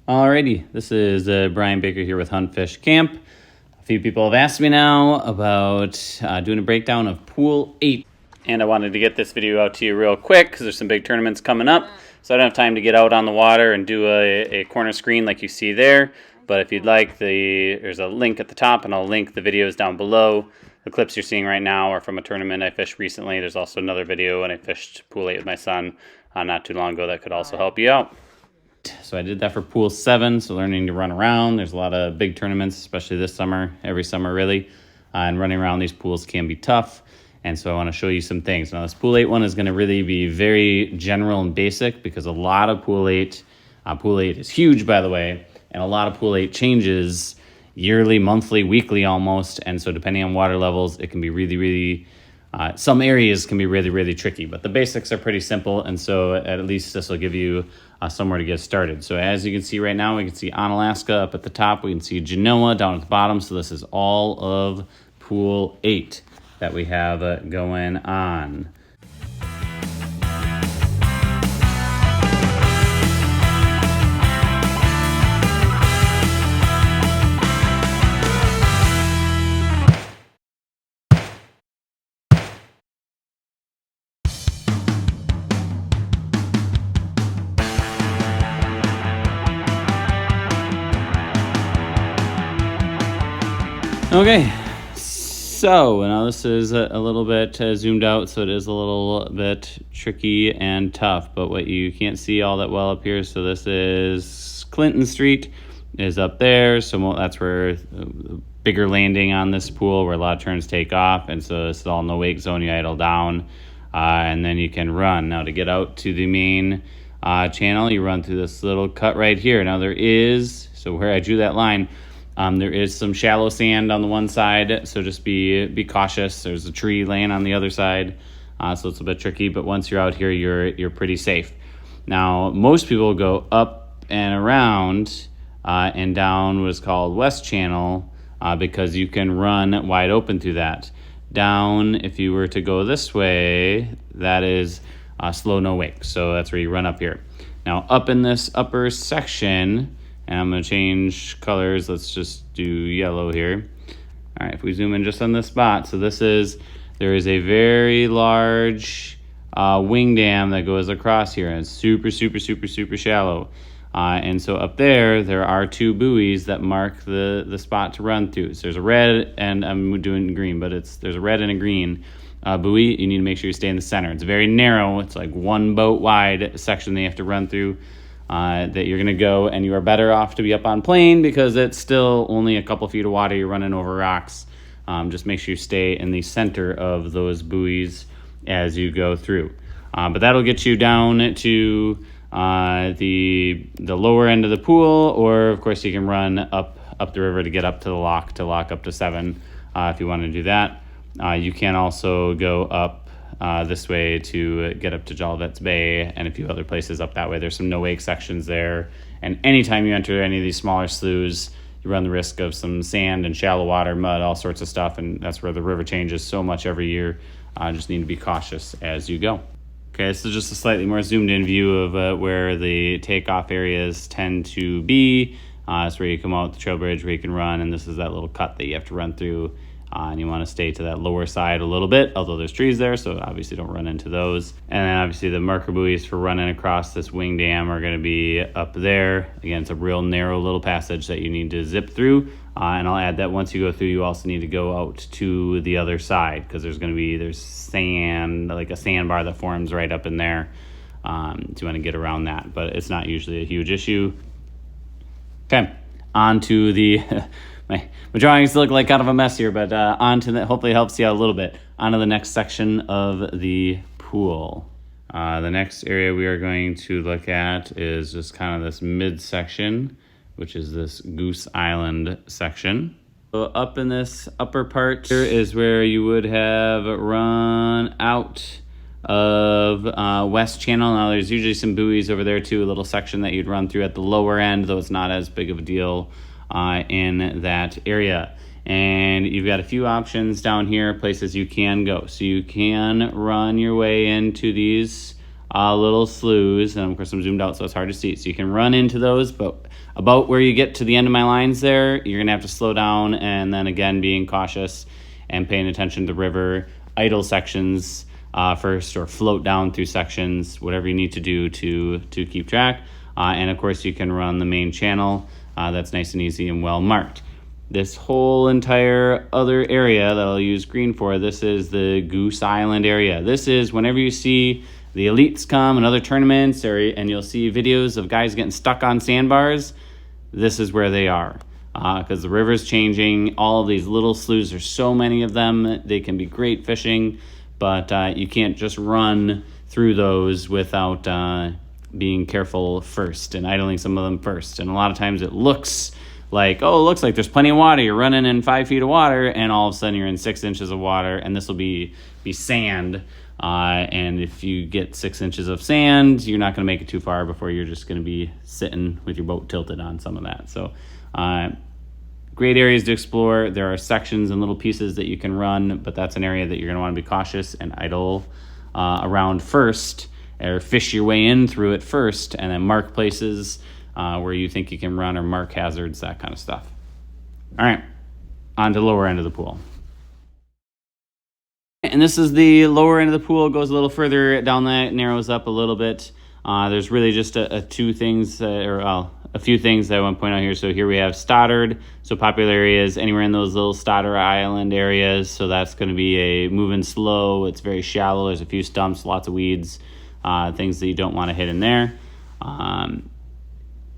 Alrighty, this is Brian Baker here with Hunt Fish Camp. A few people have asked me now about doing a breakdown of Pool 8. And I wanted to get this video out to you real quick because there's some big tournaments coming up. So I don't have time to get out on the water and do a corner screen like you see there. But if you'd like, there's a link at the top, and I'll link the videos down below. The clips you're seeing right now are from a tournament I fished recently. There's also another video when I fished Pool 8 with my son not too long ago that could also help you out. So I did that for Pool 7, so learning to run around. There's a lot of big tournaments, especially this summer, every summer really. And running around these pools can be tough. And so I want to show you some things. Now this Pool 8 one is going to really be very general and basic because a lot of Pool 8 is huge, by the way, and a lot of Pool 8 changes yearly, monthly, weekly almost. And so depending on water levels, it can be really, some areas can be really tricky. But the basics are pretty simple, and so at least this will give you somewhere to get started. So as you can see right now, we can see Onalaska up at the top. We can see Genoa down at the bottom. So this is all of Pool 8 that we have going on. Okay, so now this is a little bit zoomed out, so it is a little bit tricky and tough, but what you can't see all that well up here, so this is Clinton Street is up there, so that's where the bigger landing on this pool where a lot of turns take off, and so this is all no wake zone. You idle down, and then you can run. Now to get out to the main channel, you run through this little cut right here. Now there is, so where I drew that line, there is some shallow sand on the one side, so just be cautious. There's a tree laying on the other side, so it's a bit tricky, but once you're out here, you're pretty safe. Now, most people go up and around and down what is called West Channel because you can run wide open through that. Down, if you were to go this way, that is slow no wake, so that's where you run up here. Now, up in this upper section, and I'm going to change colors. Let's just do yellow here. All right, if we zoom in just on this spot. So there is a very large wing dam that goes across here. And it's super shallow. And so up there are two buoys that mark the spot to run through. So there's a red, and I'm doing green, but there's a red and a green buoy. You need to make sure you stay in the center. It's very narrow. It's like one boat wide section that you have to run through. That you're going to go, and you are better off to be up on plane because it's still only a couple feet of water. You're running over rocks. Just make sure you stay in the center of those buoys as you go through. But that'll get you down to the lower end of the pool, or of course you can run up the river to get up to the lock up to 7 if you want to do that. You can also go up this way to get up to Jolivet's Bay and a few other places up that way. There's some no-wake sections there. And anytime you enter any of these smaller sloughs, you run the risk of some sand and shallow water, mud, all sorts of stuff. And that's where the river changes so much every year. Just need to be cautious as you go. Okay, so just a slightly more zoomed in view of where the takeoff areas tend to be. It's where you come out the trail bridge where you can run. And this is that little cut that you have to run through. And you want to stay to that lower side a little bit, although there's trees there, so obviously don't run into those. And then obviously the marker buoys for running across this wing dam are going to be up there. Again, it's a real narrow little passage that you need to zip through. And I'll add that once you go through, you also need to go out to the other side because there's sand, like a sandbar that forms right up in there. So you want to get around that, but it's not usually a huge issue. Okay, on to the... My drawings look like kind of a mess here, but on to that. Hopefully it helps you out a little bit. On to the next section of the pool. The next area we are going to look at is just kind of this midsection, which is this Goose Island section. So up in this upper part here is where you would have run out of West Channel. Now there's usually some buoys over there too, a little section that you'd run through at the lower end, though it's not as big of a deal in that area. And you've got a few options down here, places you can go. So you can run your way into these little sloughs, and of course I'm zoomed out so it's hard to see. So you can run into those, but about where you get to the end of my lines there, you're gonna have to slow down, and then again being cautious and paying attention to the river, idle sections first, or float down through sections, whatever you need to do to keep track. And of course you can run the main channel that's nice and easy and well marked. This whole entire other area that I'll use green for, this is the Goose Island area. This is whenever you see the elites come and other tournaments, and you'll see videos of guys getting stuck on sandbars, this is where they are. Because the river's changing. All of these little sloughs, there's so many of them. They can be great fishing, but you can't just run through those without being careful first and idling some of them first. And a lot of times it looks like, oh, it looks like there's plenty of water. You're running in 5 feet of water, and all of a sudden you're in 6 inches of water, and this will be sand. And if you get 6 inches of sand, you're not going to make it too far before you're just going to be sitting with your boat tilted on some of that. So great areas to explore. There are sections and little pieces that you can run, but that's an area that you're going to want to be cautious and idle around first, or fish your way in through it first, and then mark places where you think you can run, or mark hazards, that kind of stuff. All right, on to the lower end of the pool. And this is the lower end of the pool. It goes a little further down, that narrows up a little bit. There's really just a few things that I want to point out here. So here we have Stoddard. So popular areas anywhere in those little Stoddard Island areas. So that's going to be a moving slow. It's very shallow. There's a few stumps, lots of weeds, things that you don't want to hit in there.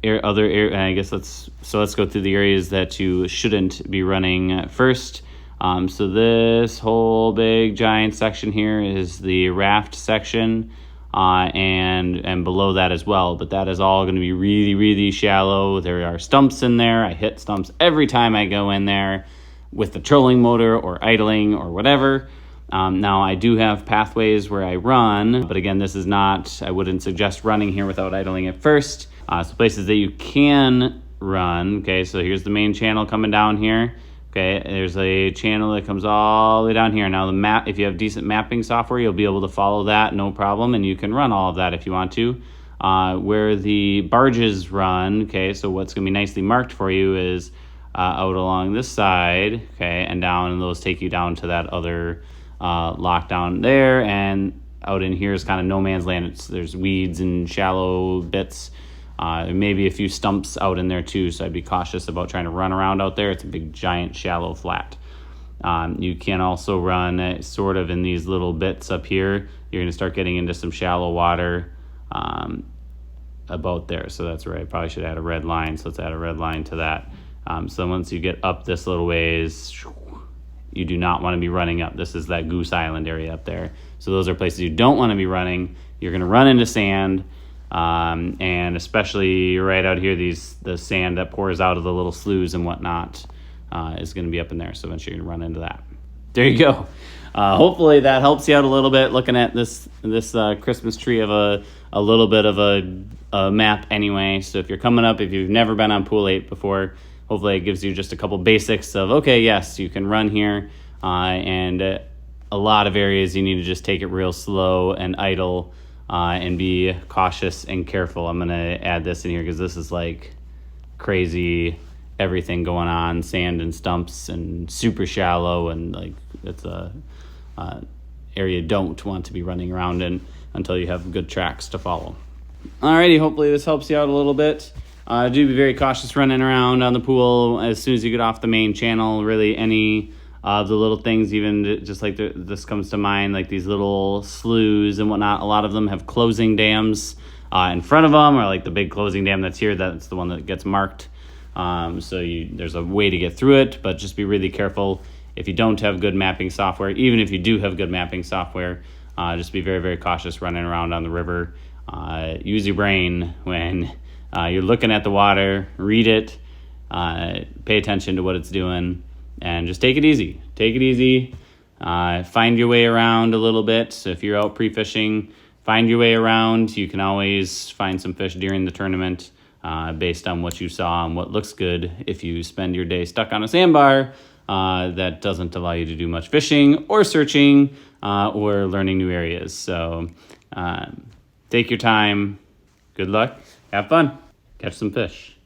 Let's go through the areas that you shouldn't be running first. So this whole big giant section here is the raft section, and below that as well, but that is all going to be really, really shallow. There are stumps in there. I hit stumps every time I go in there with the trolling motor or idling or whatever. Now I do have pathways where I run, but again, I wouldn't suggest running here without idling it first. So places that you can run, okay, so here's the main channel coming down here. Okay, there's a channel that comes all the way down here. Now the map, if you have decent mapping software, you'll be able to follow that, no problem, and you can run all of that if you want to. Where the barges run, okay, so what's going to be nicely marked for you is out along this side, okay, and down, and those take you down to that other lockdown there, and out in here is kind of no man's land. There's weeds and shallow bits. There may be a few stumps out in there too, so I'd be cautious about trying to run around out there. It's a big, giant, shallow flat. You can also run sort of in these little bits up here. You're going to start getting into some shallow water about there. So that's where I probably should add a red line. So let's add a red line to that. So once you get up this little ways, you do not want to be running up. This is that Goose Island area up there. So those are places you don't want to be running. You're going to run into sand. And especially right out here, the sand that pours out of the little sloughs and whatnot is going to be up in there. So eventually you're going to run into that. There you go. Hopefully that helps you out a little bit, looking at this Christmas tree of a little bit of a map anyway. So if you're coming up, if you've never been on Pool 8 before, hopefully it gives you just a couple basics of, okay, yes, you can run here. And a lot of areas you need to just take it real slow and idle. And be cautious and careful. I'm going to add this in here because this is like crazy everything going on, sand and stumps and super shallow, and like it's a area you don't want to be running around in until you have good tracks to follow. Alrighty, hopefully this helps you out a little bit. Do be very cautious running around on the pool as soon as you get off the main channel. Really any the little things, even just like this comes to mind, like these little sloughs and whatnot. A lot of them have closing dams in front of them, or like the big closing dam that's here, that's the one that gets marked. So there's a way to get through it, but just be really careful. If you don't have good mapping software, even if you do have good mapping software, just be very, very cautious running around on the river. Use your brain when you're looking at the water. Read it. Pay attention to what it's doing. And just take it easy. Take it easy. Find your way around a little bit. So if you're out pre-fishing, find your way around. You can always find some fish during the tournament based on what you saw and what looks good. If you spend your day stuck on a sandbar, that doesn't allow you to do much fishing or searching or learning new areas. So Take your time. Good luck. Have fun. Catch some fish.